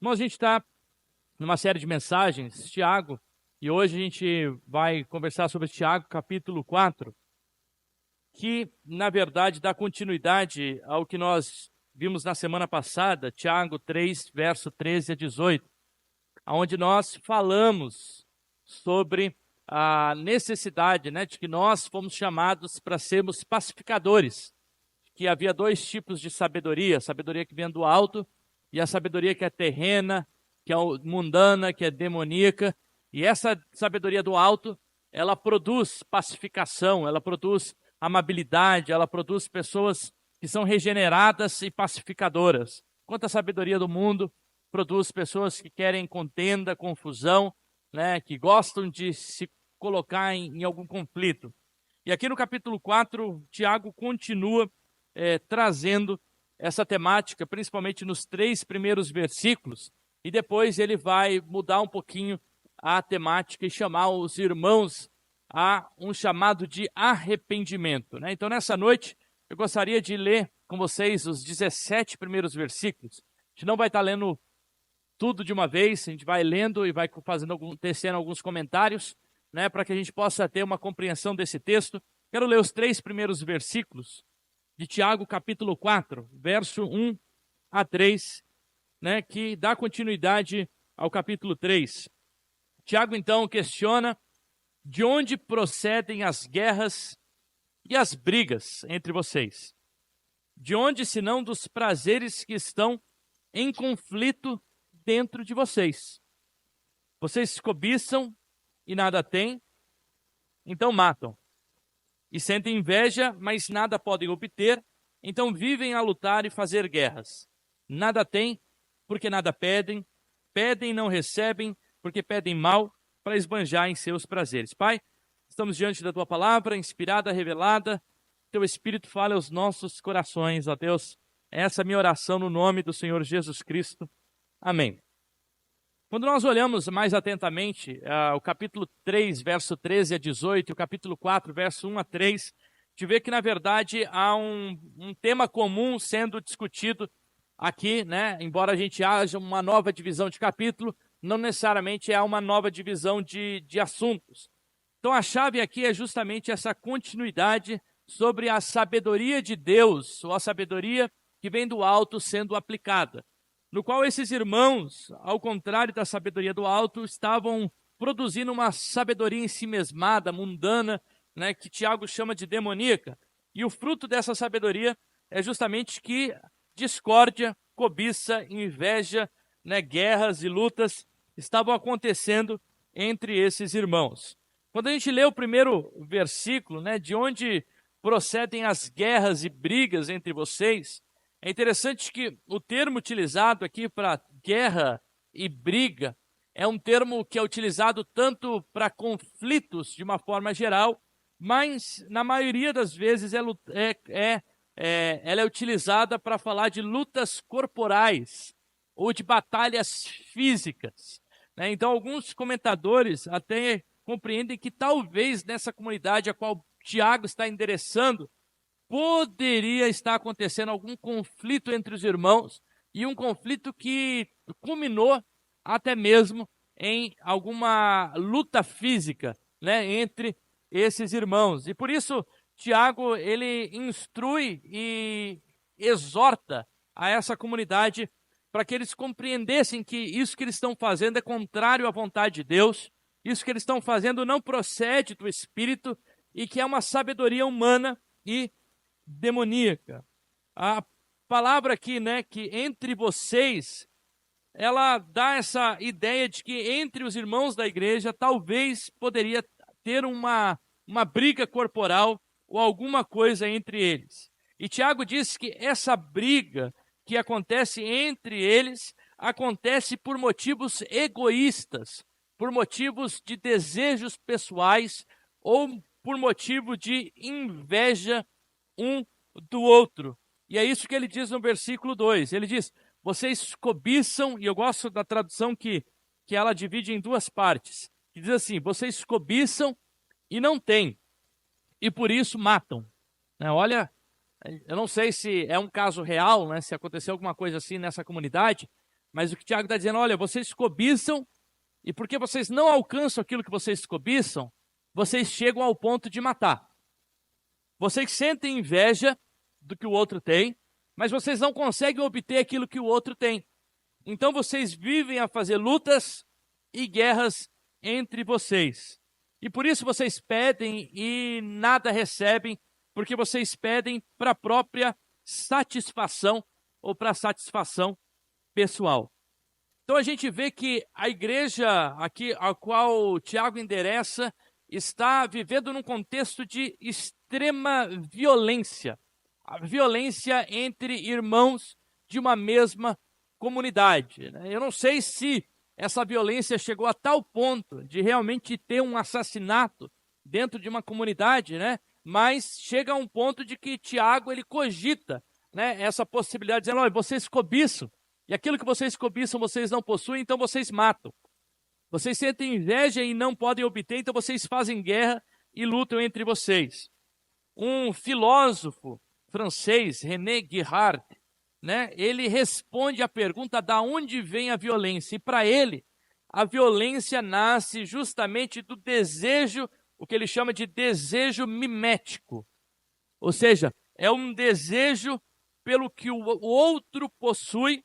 Irmãos, a gente está numa série de mensagens, Tiago, e hoje a gente vai conversar sobre Tiago, capítulo 4, que, na verdade, dá continuidade ao que nós vimos na semana passada, Tiago 3, verso 13 a 18, onde nós falamos sobre a necessidade, de que nós fomos chamados para sermos pacificadores, que havia dois tipos de sabedoria, a sabedoria que vem do alto e a sabedoria que é terrena, que é mundana, que é demoníaca. E essa sabedoria do alto, ela produz pacificação, ela produz amabilidade, ela produz pessoas que são regeneradas e pacificadoras. Enquanto a sabedoria do mundo produz pessoas que querem contenda, confusão, que gostam de se colocar em algum conflito. E aqui no capítulo 4, Tiago continua trazendo essa temática, principalmente nos 3 primeiros versículos, e depois ele vai mudar um pouquinho a temática e chamar os irmãos a um chamado de arrependimento. Então, nessa noite, eu gostaria de ler com vocês os 17 primeiros versículos. A gente não vai estar lendo tudo de uma vez, a gente vai lendo e vai tecendo alguns comentários, para que a gente possa ter uma compreensão desse texto. Quero ler os 3 primeiros versículos de Tiago, capítulo 4, verso 1 a 3, que dá continuidade ao capítulo 3. Tiago, então, questiona de onde procedem as guerras e as brigas entre vocês. De onde, senão dos prazeres que estão em conflito dentro de vocês? Vocês cobiçam e nada têm, então matam. E sentem inveja, mas nada podem obter, então vivem a lutar e fazer guerras. Nada têm, porque nada pedem, pedem e não recebem, porque pedem mal, para esbanjar em seus prazeres. Pai, estamos diante da Tua palavra, inspirada, revelada, Teu Espírito fala aos nossos corações, ó Deus. Essa é a minha oração no nome do Senhor Jesus Cristo. Amém. Quando nós olhamos mais atentamente o capítulo 3, verso 13 a 18, e o capítulo 4, verso 1 a 3, te vê que, na verdade, há um tema comum sendo discutido aqui, embora a gente haja uma nova divisão de capítulo, não necessariamente há uma nova divisão de assuntos. Então, a chave aqui é justamente essa continuidade sobre a sabedoria de Deus, ou a sabedoria que vem do alto sendo aplicada, no qual esses irmãos, ao contrário da sabedoria do alto, estavam produzindo uma sabedoria ensimesmada, mundana, que Tiago chama de demoníaca. E o fruto dessa sabedoria é justamente que discórdia, cobiça, inveja, guerras e lutas estavam acontecendo entre esses irmãos. Quando a gente lê o primeiro versículo, de onde procedem as guerras e brigas entre vocês, é interessante que o termo utilizado aqui para guerra e briga é um termo que é utilizado tanto para conflitos de uma forma geral, mas na maioria das vezes ela é utilizada para falar de lutas corporais ou de batalhas físicas. Então, alguns comentadores até compreendem que talvez nessa comunidade a qual Tiago está endereçando, poderia estar acontecendo algum conflito entre os irmãos, e um conflito que culminou até mesmo em alguma luta física, entre esses irmãos. E por isso, Tiago, ele instrui e exorta a essa comunidade para que eles compreendessem que isso que eles estão fazendo é contrário à vontade de Deus, isso que eles estão fazendo não procede do Espírito, e que é uma sabedoria humana e demoníaca. A palavra aqui, que entre vocês, ela dá essa ideia de que entre os irmãos da igreja talvez poderia ter uma briga corporal ou alguma coisa entre eles. E Tiago diz que essa briga que acontece entre eles acontece por motivos egoístas, por motivos de desejos pessoais ou por motivo de inveja um do outro. E é isso que ele diz no versículo 2. Ele diz, vocês cobiçam, e eu gosto da tradução que ela divide em 2 partes. Que diz assim, vocês cobiçam e não têm, e por isso matam. Olha, eu não sei se é um caso real, se aconteceu alguma coisa assim nessa comunidade, Mas o que Tiago está dizendo, olha, vocês cobiçam, e porque vocês não alcançam aquilo que vocês cobiçam, vocês chegam ao ponto de matar. Vocês sentem inveja do que o outro tem, mas vocês não conseguem obter aquilo que o outro tem. Então vocês vivem a fazer lutas e guerras entre vocês. E por isso vocês pedem e nada recebem, porque vocês pedem para a própria satisfação ou para a satisfação pessoal. Então a gente vê que a igreja aqui a qual Tiago endereça está vivendo num contexto de extrema violência. A violência entre irmãos de uma mesma comunidade. Eu não sei se essa violência chegou a tal ponto de realmente ter um assassinato dentro de uma comunidade, mas chega a um ponto de que Tiago ele cogita essa possibilidade, dizendo, olha, vocês cobiçam, e aquilo que vocês cobiçam vocês não possuem, então vocês matam. Vocês sentem inveja e não podem obter, então vocês fazem guerra e lutam entre vocês. Um filósofo francês, René Girard, ele responde à pergunta de onde vem a violência. E para ele, a violência nasce justamente do desejo, o que ele chama de desejo mimético. Ou seja, é um desejo pelo que o outro possui,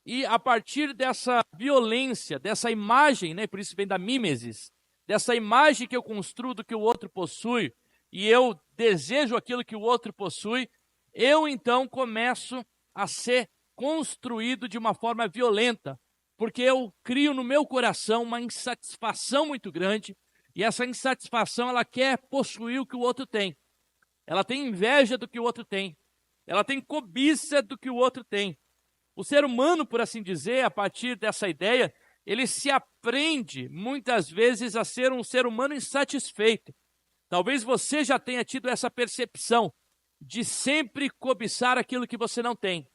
e a partir dessa violência, dessa imagem, por isso vem da mimesis, dessa imagem que eu construo do que o outro possui, e eu desejo aquilo que o outro possui, eu então começo a ser construído de uma forma violenta, porque eu crio no meu coração uma insatisfação muito grande, e essa insatisfação ela quer possuir o que o outro tem. Ela tem inveja do que o outro tem. Ela tem cobiça do que o outro tem. O ser humano, por assim dizer, a partir dessa ideia, ele se aprende muitas vezes a ser um ser humano insatisfeito. Talvez você já tenha tido essa percepção de sempre cobiçar aquilo que você não tem,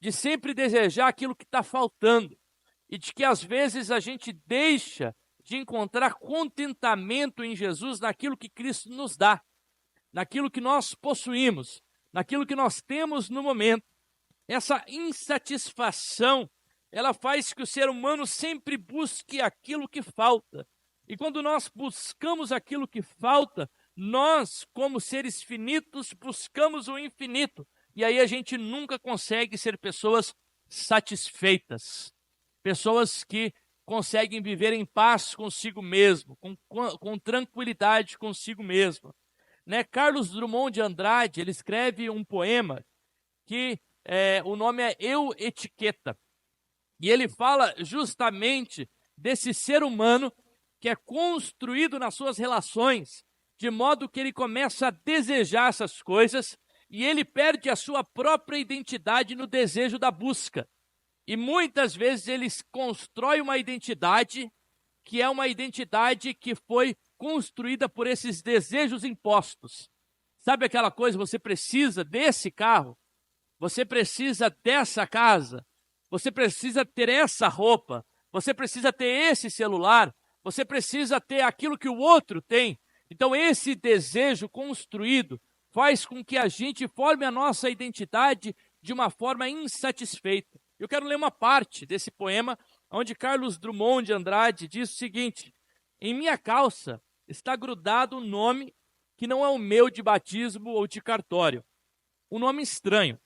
de sempre desejar aquilo que está faltando, e de que às vezes a gente deixa de encontrar contentamento em Jesus naquilo que Cristo nos dá, naquilo que nós possuímos, naquilo que nós temos no momento. Essa insatisfação, ela faz que o ser humano sempre busque aquilo que falta. E quando nós buscamos aquilo que falta, nós, como seres finitos, buscamos o infinito. E aí a gente nunca consegue ser pessoas satisfeitas. Pessoas que conseguem viver em paz consigo mesmo, com tranquilidade consigo mesmo. Carlos Drummond de Andrade, ele escreve um poema que o nome é Eu, Etiqueta. E ele fala justamente desse ser humano que é construído nas suas relações, de modo que ele começa a desejar essas coisas e ele perde a sua própria identidade no desejo da busca. E muitas vezes ele constrói uma identidade que é uma identidade que foi construída por esses desejos impostos. Sabe aquela coisa, você precisa desse carro, você precisa dessa casa, você precisa ter essa roupa, você precisa ter esse celular, você precisa ter aquilo que o outro tem. Então esse desejo construído faz com que a gente forme a nossa identidade de uma forma insatisfeita. Eu quero ler uma parte desse poema, onde Carlos Drummond de Andrade diz o seguinte: em minha calça está grudado um nome que não é o meu de batismo ou de cartório, um nome estranho.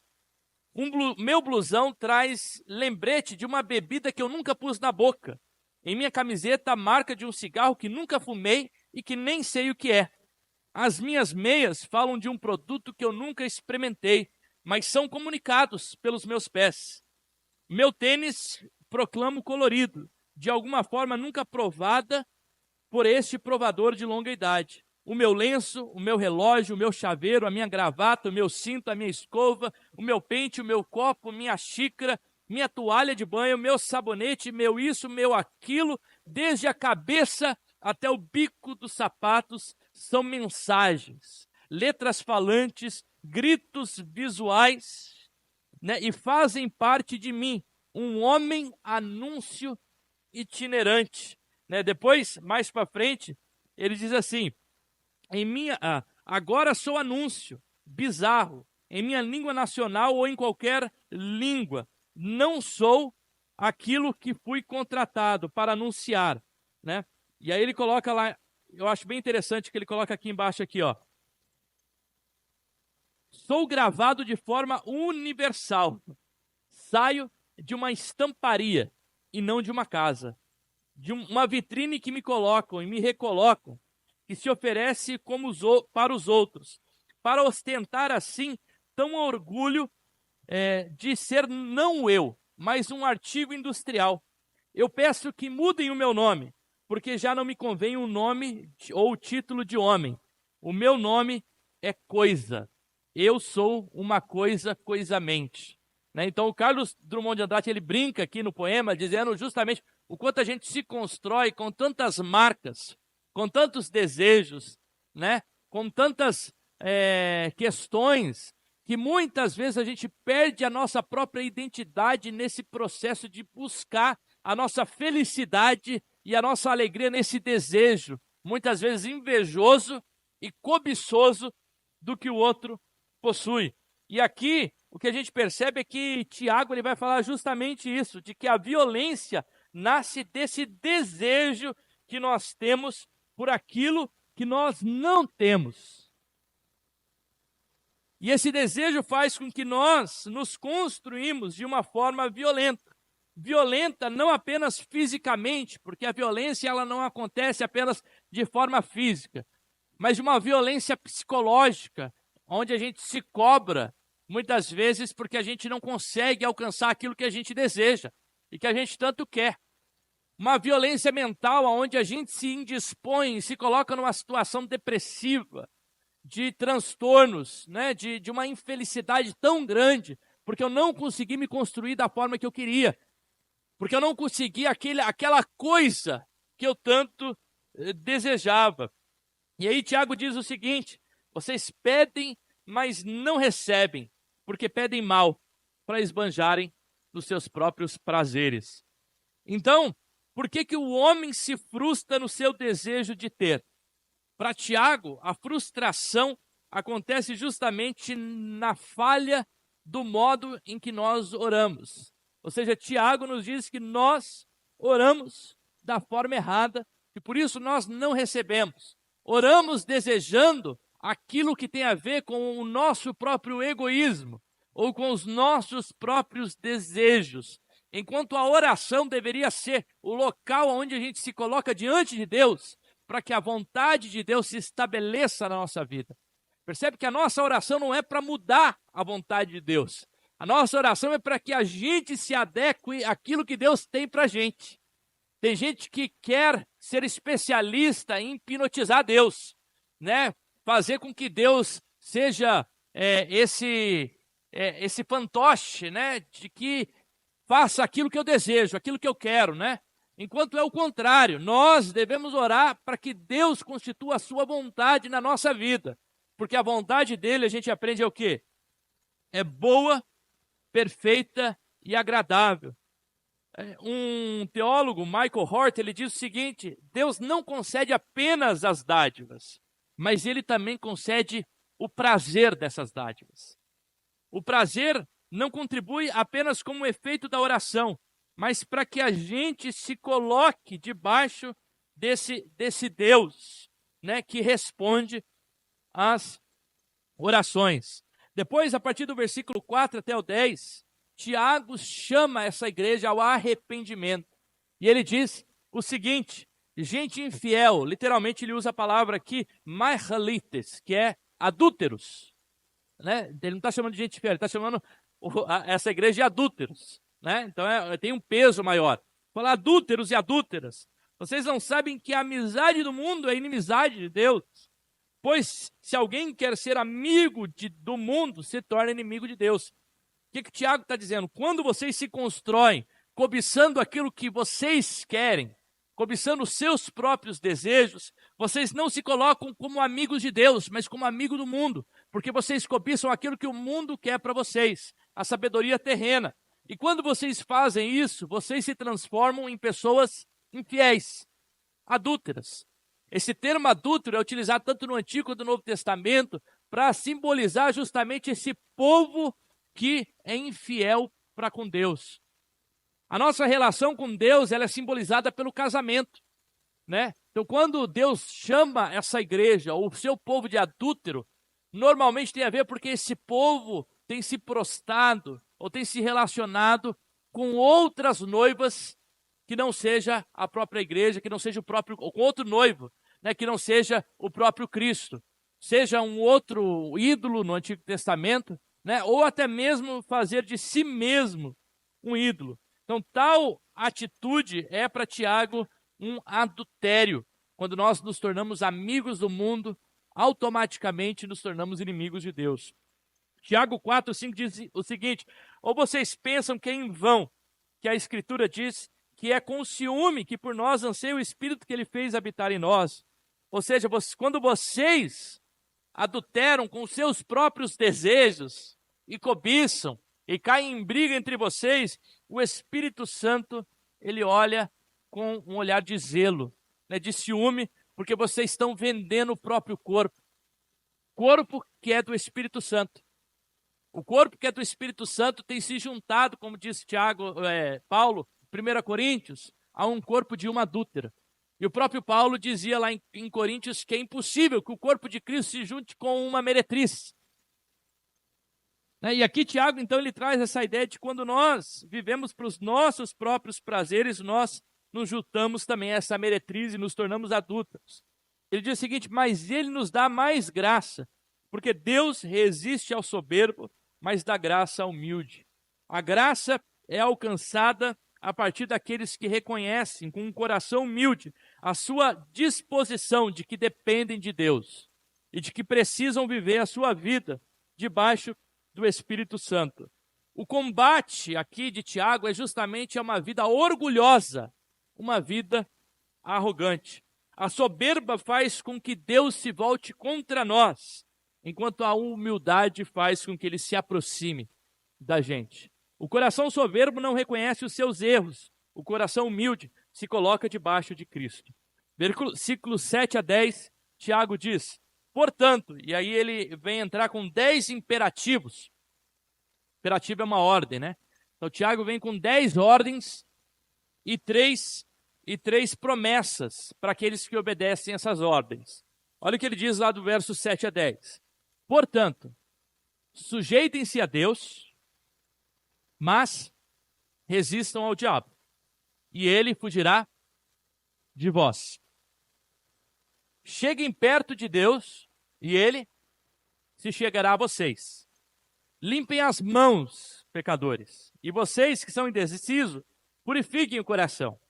Meu blusão traz lembrete de uma bebida que eu nunca pus na boca. Em minha camiseta, a marca de um cigarro que nunca fumei e que nem sei o que é. As minhas meias falam de um produto que eu nunca experimentei, mas são comunicados pelos meus pés. Meu tênis proclamo colorido, de alguma forma nunca provada por este provador de longa idade. O meu lenço, o meu relógio, o meu chaveiro, a minha gravata, o meu cinto, a minha escova, o meu pente, o meu copo, minha xícara, minha toalha de banho, meu sabonete, meu isso, meu aquilo, desde a cabeça até o bico dos sapatos, são mensagens, letras falantes, gritos visuais, e fazem parte de mim, um homem anúncio itinerante. Depois, mais para frente, ele diz assim: agora sou anúncio bizarro, em minha língua nacional ou em qualquer língua. Não sou aquilo que fui contratado para anunciar, né? E aí ele coloca lá, eu acho bem interessante que ele coloca aqui embaixo aqui, ó. Sou gravado de forma universal. Saio de uma estamparia e não de uma casa. De uma vitrine que me colocam e me recolocam, que se oferece para os outros, para ostentar assim tão orgulho de ser não eu, mas um artigo industrial. Eu peço que mudem o meu nome, porque já não me convém um nome ou o título de homem. O meu nome é coisa. Eu sou uma coisa, coisamente. Né? Então, o Carlos Drummond de Andrade, ele brinca aqui no poema, dizendo justamente o quanto a gente se constrói com tantas marcas, com tantos desejos, né? Com tantas questões, que muitas vezes a gente perde a nossa própria identidade nesse processo de buscar a nossa felicidade e a nossa alegria nesse desejo, muitas vezes invejoso e cobiçoso do que o outro possui. E aqui, o que a gente percebe é que Tiago ele vai falar justamente isso, de que a violência nasce desse desejo que nós temos por aquilo que nós não temos. E esse desejo faz com que nós nos construímos de uma forma violenta. Violenta não apenas fisicamente, porque a violência ela não acontece apenas de forma física, mas de uma violência psicológica, onde a gente se cobra, muitas vezes porque a gente não consegue alcançar aquilo que a gente deseja e que a gente tanto quer. Uma violência mental, onde a gente se indispõe, se coloca numa situação depressiva, de transtornos, né? de uma infelicidade tão grande, porque eu não consegui me construir da forma que eu queria, porque eu não consegui aquela coisa que eu tanto desejava. E aí Tiago diz o seguinte: vocês pedem, mas não recebem, porque pedem mal, para esbanjarem dos seus próprios prazeres. Então, por que o homem se frustra no seu desejo de ter? Para Tiago, a frustração acontece justamente na falha do modo em que nós oramos. Ou seja, Tiago nos diz que nós oramos da forma errada e por isso nós não recebemos. Oramos desejando aquilo que tem a ver com o nosso próprio egoísmo ou com os nossos próprios desejos. Enquanto a oração deveria ser o local onde a gente se coloca diante de Deus, para que a vontade de Deus se estabeleça na nossa vida. Percebe que a nossa oração não é para mudar a vontade de Deus. A nossa oração é para que a gente se adeque àquilo que Deus tem para a gente. Tem gente que quer ser especialista em hipnotizar Deus, né? Fazer com que Deus seja esse fantoche, né? De que faça aquilo que eu desejo, aquilo que eu quero, né? Enquanto é o contrário, nós devemos orar para que Deus constitua a sua vontade na nossa vida. Porque a vontade dele, a gente aprende é o quê? É boa, perfeita e agradável. Um teólogo, Michael Hort, ele diz o seguinte: Deus não concede apenas as dádivas, mas ele também concede o prazer dessas dádivas. O prazer não contribui apenas como efeito da oração, mas para que a gente se coloque debaixo desse Deus, né, que responde às orações. Depois, a partir do versículo 4 até o 10, Tiago chama essa igreja ao arrependimento. E ele diz o seguinte: gente infiel, literalmente ele usa a palavra aqui, maihalites, que é adúlteros. Né? Ele não está chamando de gente infiel, ele está chamando essa igreja de adúlteros. Né? Então tem um peso maior. Fala adúlteros e adúlteras. Vocês não sabem que a amizade do mundo é inimizade de Deus. Pois se alguém quer ser amigo do mundo, se torna inimigo de Deus. O que Tiago está dizendo? Quando vocês se constroem cobiçando aquilo que vocês querem, cobiçando os seus próprios desejos, vocês não se colocam como amigos de Deus, mas como amigo do mundo, porque vocês cobiçam aquilo que o mundo quer para vocês, a sabedoria terrena. E quando vocês fazem isso, vocês se transformam em pessoas infiéis, adúlteras. Esse termo adúltero é utilizado tanto no Antigo quanto no Novo Testamento para simbolizar justamente esse povo que é infiel para com Deus. A nossa relação com Deus, ela é simbolizada pelo casamento, né? Então, quando Deus chama essa igreja, ou o seu povo de adúltero, normalmente tem a ver porque esse povo tem se prostrado, ou tem se relacionado com outras noivas, que não seja a própria igreja, que não seja o próprio, ou com outro noivo, né, que não seja o próprio Cristo, seja um outro ídolo no Antigo Testamento, né, ou até mesmo fazer de si mesmo um ídolo. Então, tal atitude é para Tiago um adultério. Quando nós nos tornamos amigos do mundo, automaticamente nos tornamos inimigos de Deus. Tiago 4:5 diz o seguinte: ou vocês pensam que é em vão que a Escritura diz que é com ciúme que por nós anseia o Espírito que Ele fez habitar em nós? Ou seja, quando vocês adulteram com seus próprios desejos e cobiçam e caem em briga entre vocês, o Espírito Santo, ele olha com um olhar de zelo, né, de ciúme, porque vocês estão vendendo o próprio corpo. Corpo que é do Espírito Santo. O corpo que é do Espírito Santo tem se juntado, como disse Paulo, 1 Coríntios, a um corpo de uma adúltera. E o próprio Paulo dizia lá em Coríntios que é impossível que o corpo de Cristo se junte com uma meretriz. E aqui Tiago, então, ele traz essa ideia de quando nós vivemos para os nossos próprios prazeres, nós nos juntamos também a essa meretriz e nos tornamos adúlteros. Ele diz o seguinte: mas ele nos dá mais graça, porque Deus resiste ao soberbo, mas dá graça ao humilde. A graça é alcançada a partir daqueles que reconhecem com um coração humilde a sua disposição de que dependem de Deus e de que precisam viver a sua vida debaixo do Espírito Santo. O combate aqui de Tiago é justamente uma vida orgulhosa, uma vida arrogante. A soberba faz com que Deus se volte contra nós, enquanto a humildade faz com que Ele se aproxime da gente. O coração soberbo não reconhece os seus erros. O coração humilde se coloca debaixo de Cristo. Versículos 7-10, Tiago diz: portanto, e aí ele vem entrar com 10 imperativos. Imperativo é uma ordem, né? Então Tiago vem com 10 ordens e três promessas para aqueles que obedecem essas ordens. Olha o que ele diz lá do verso 7-10. Portanto, sujeitem-se a Deus, mas resistam ao diabo, e ele fugirá de vós. Cheguem perto de Deus, e ele se chegará a vocês. Limpem as mãos, pecadores, e vocês que são indecisos, purifiquem o coração.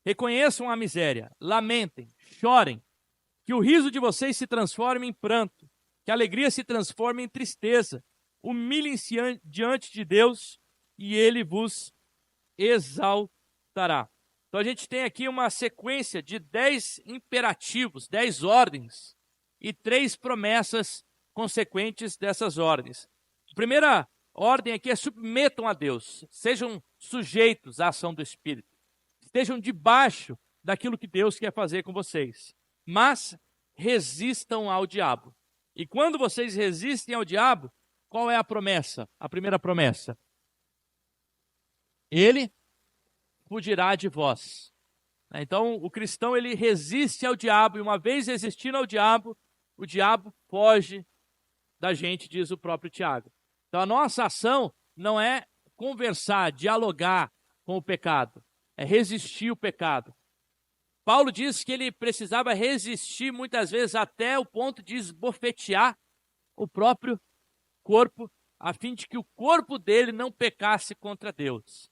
Reconheçam a miséria, lamentem, chorem, que o riso de vocês se transforme em pranto, que a alegria se transforme em tristeza. Humilhem-se diante de Deus e Ele vos exaltará. Então a gente tem aqui uma sequência de 10 imperativos, 10 ordens e 3 promessas consequentes dessas ordens. A primeira ordem aqui é: submetam a Deus, sejam sujeitos à ação do Espírito, estejam debaixo daquilo que Deus quer fazer com vocês, mas resistam ao diabo. E quando vocês resistem ao diabo, qual é a promessa? A primeira promessa: ele fugirá de vós. Então, o cristão, ele resiste ao diabo, e uma vez resistindo ao diabo, o diabo foge da gente, diz o próprio Tiago. Então, a nossa ação não é conversar, dialogar com o pecado, é resistir o pecado. Paulo diz que ele precisava resistir muitas vezes até o ponto de esbofetear o próprio corpo, a fim de que o corpo dele não pecasse contra Deus.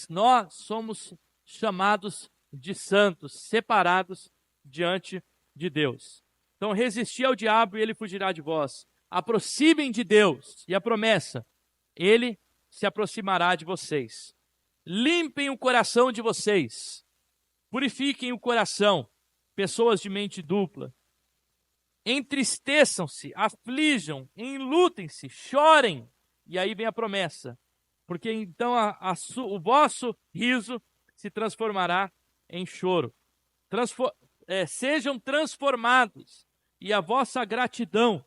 Nós somos chamados de santos, separados diante de Deus. Então, resistir ao diabo e ele fugirá de vós. Aproximem de Deus. E a promessa: ele se aproximará de vocês. Limpem o coração de vocês. Purifiquem o coração, pessoas de mente dupla. Entristeçam-se, aflijam, enlutem-se, chorem. E aí vem a promessa: porque então o vosso riso se transformará em choro. Sejam transformados e a vossa gratidão,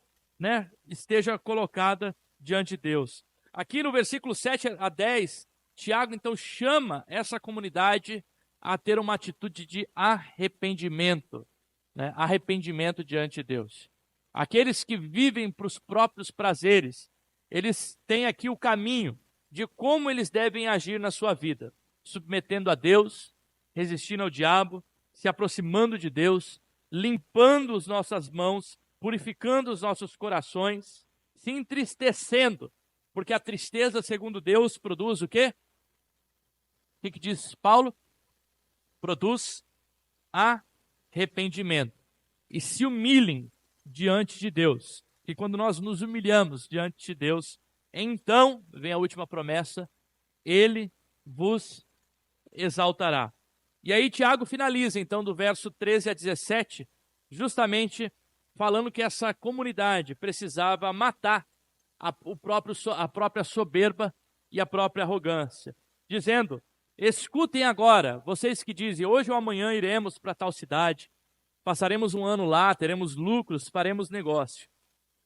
esteja colocada diante de Deus. Aqui no versículo 7-10, Tiago, então, chama essa comunidade a ter uma atitude de arrependimento, né? Arrependimento diante de Deus. Aqueles que vivem para os próprios prazeres, eles têm aqui o caminho de como eles devem agir na sua vida, submetendo a Deus, resistindo ao diabo, se aproximando de Deus, limpando as nossas mãos, purificando os nossos corações, se entristecendo, porque a tristeza, segundo Deus, produz o quê? O que diz Paulo? Produz arrependimento. E se humilhem diante de Deus. E quando nós nos humilhamos diante de Deus, então, vem a última promessa, Ele vos exaltará. E aí Tiago finaliza, então, do verso 13 a 17, justamente falando que essa comunidade precisava matar a própria soberba e a própria arrogância, dizendo: escutem agora, vocês que dizem, hoje ou amanhã iremos para tal cidade, passaremos um ano lá, teremos lucros, faremos negócio.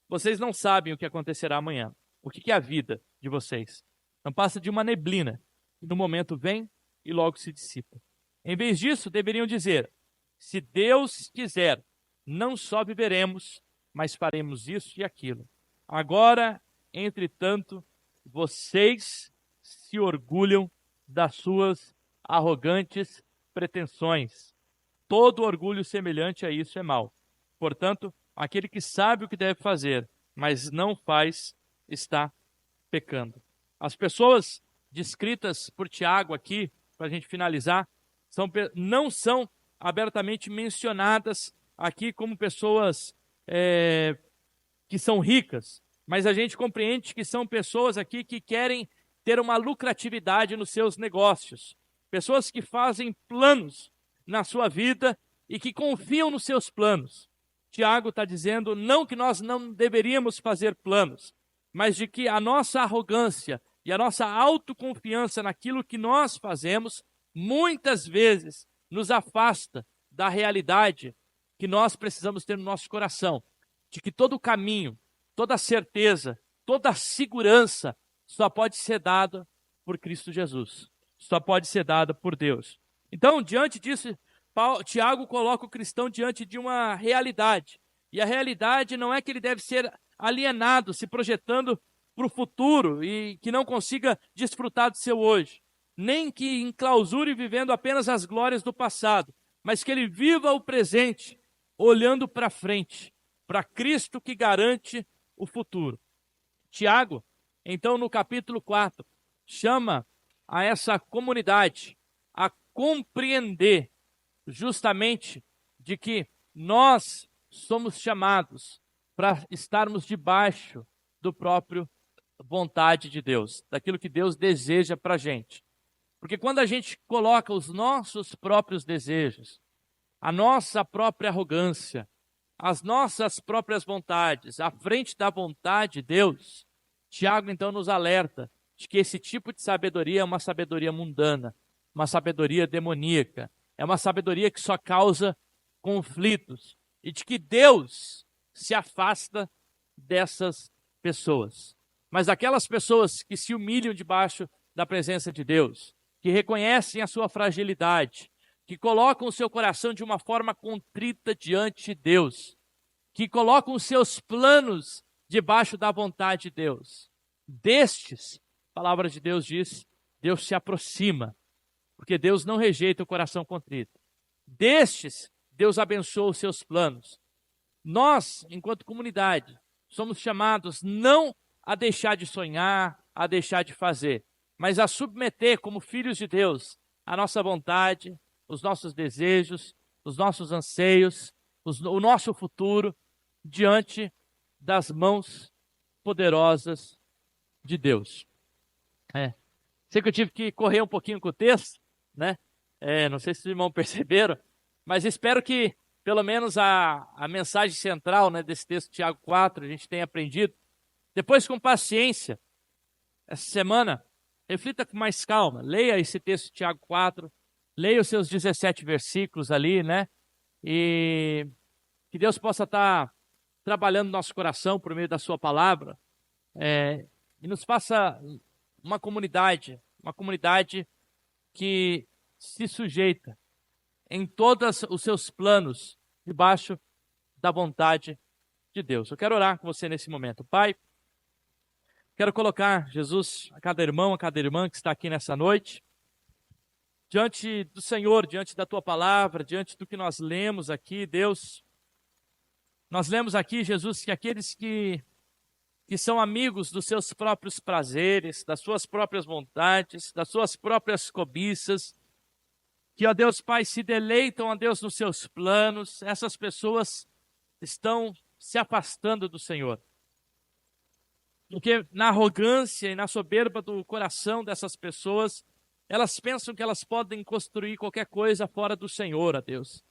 Vocês não sabem o que acontecerá amanhã. O que é a vida de vocês? Não passa de uma neblina, e no momento vem e logo se dissipa. Em vez disso, deveriam dizer: se Deus quiser, não só viveremos, mas faremos isso e aquilo. Agora, entretanto, vocês se orgulham das suas arrogantes pretensões. Todo orgulho semelhante a isso é mau. Portanto, aquele que sabe o que deve fazer, mas não faz, está pecando. As pessoas descritas por Tiago aqui, para a gente finalizar, não são abertamente mencionadas aqui como pessoas que são ricas, mas a gente compreende que são pessoas aqui que querem ter uma lucratividade nos seus negócios, pessoas que fazem planos na sua vida e que confiam nos seus planos. Tiago está dizendo não que nós não deveríamos fazer planos, mas de que a nossa arrogância e a nossa autoconfiança naquilo que nós fazemos, muitas vezes nos afasta da realidade que nós precisamos ter no nosso coração, de que todo o caminho, toda a certeza, toda a segurança só pode ser dada por Cristo Jesus, só pode ser dada por Deus. Então, diante disso, Tiago coloca o cristão diante de uma realidade, e a realidade não é que ele deve ser alienado, se projetando para o futuro e que não consiga desfrutar do seu hoje, nem que enclausure vivendo apenas as glórias do passado, mas que ele viva o presente, olhando para frente, para Cristo que garante o futuro. Tiago, então, no capítulo 4, chama a essa comunidade a compreender justamente de que nós somos chamados para estarmos debaixo do próprio vontade de Deus, daquilo que Deus deseja para a gente. Porque quando a gente coloca os nossos próprios desejos, a nossa própria arrogância, as nossas próprias vontades à frente da vontade de Deus, Tiago então nos alerta de que esse tipo de sabedoria é uma sabedoria mundana, uma sabedoria demoníaca, é uma sabedoria que só causa conflitos e de que Deus se afasta dessas pessoas. Mas aquelas pessoas que se humilham debaixo da presença de Deus, que reconhecem a sua fragilidade, que colocam o seu coração de uma forma contrita diante de Deus, que colocam os seus planos debaixo da vontade de Deus. Destes, a palavra de Deus diz, Deus se aproxima, porque Deus não rejeita o coração contrito. Destes, Deus abençoa os seus planos. Nós, enquanto comunidade, somos chamados não a deixar de sonhar, a deixar de fazer, mas a submeter como filhos de Deus a nossa vontade, os nossos desejos, os nossos anseios, o nosso futuro diante das mãos poderosas de Deus. Sei que eu tive que correr um pouquinho com o texto, né? Não sei se os irmãos perceberam, mas espero que pelo menos a mensagem central, né, desse texto de Tiago 4 a gente tenha aprendido. Depois, com paciência, essa semana, reflita com mais calma, leia esse texto de Tiago 4, leia os seus 17 versículos ali, né? E que Deus possa estar trabalhando no nosso coração por meio da sua palavra, e nos faça uma comunidade uma comunidade que se sujeita em todos os seus planos debaixo da vontade de Deus. Eu quero orar com você nesse momento. Pai, quero colocar, Jesus, a cada irmão, a cada irmã que está aqui nessa noite, diante do Senhor, diante da Tua palavra, diante do que nós lemos aqui, Deus. Nós lemos aqui, Jesus, que aqueles que são amigos dos seus próprios prazeres, das suas próprias vontades, das suas próprias cobiças, que, ó Deus Pai, se deleitam, ó Deus, nos seus planos, essas pessoas estão se afastando do Senhor. Porque na arrogância e na soberba do coração dessas pessoas, elas pensam que elas podem construir qualquer coisa fora do Senhor, ó Deus.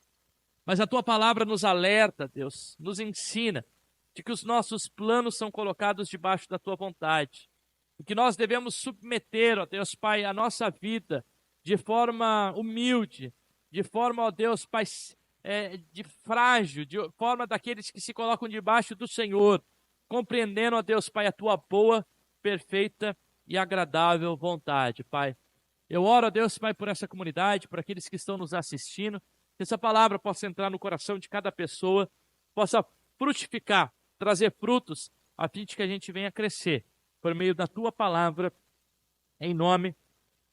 Mas a Tua palavra nos alerta, Deus, nos ensina de que os nossos planos são colocados debaixo da Tua vontade. E que nós devemos submeter, ó Deus Pai, a nossa vida de forma humilde, de forma, ó Deus Pai, de frágil, de forma daqueles que se colocam debaixo do Senhor, compreendendo, ó Deus Pai, a Tua boa, perfeita e agradável vontade, Pai. Eu oro, ó Deus Pai, por essa comunidade, por aqueles que estão nos assistindo, que essa palavra possa entrar no coração de cada pessoa, possa frutificar, trazer frutos, a fim de que a gente venha crescer por meio da Tua palavra, em nome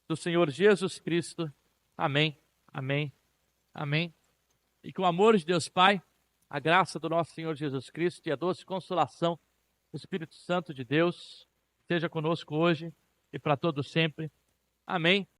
do Senhor Jesus Cristo. Amém, amém, amém. E que o amor de Deus Pai, a graça do nosso Senhor Jesus Cristo e a doce consolação do Espírito Santo de Deus seja conosco hoje e para todo sempre. Amém.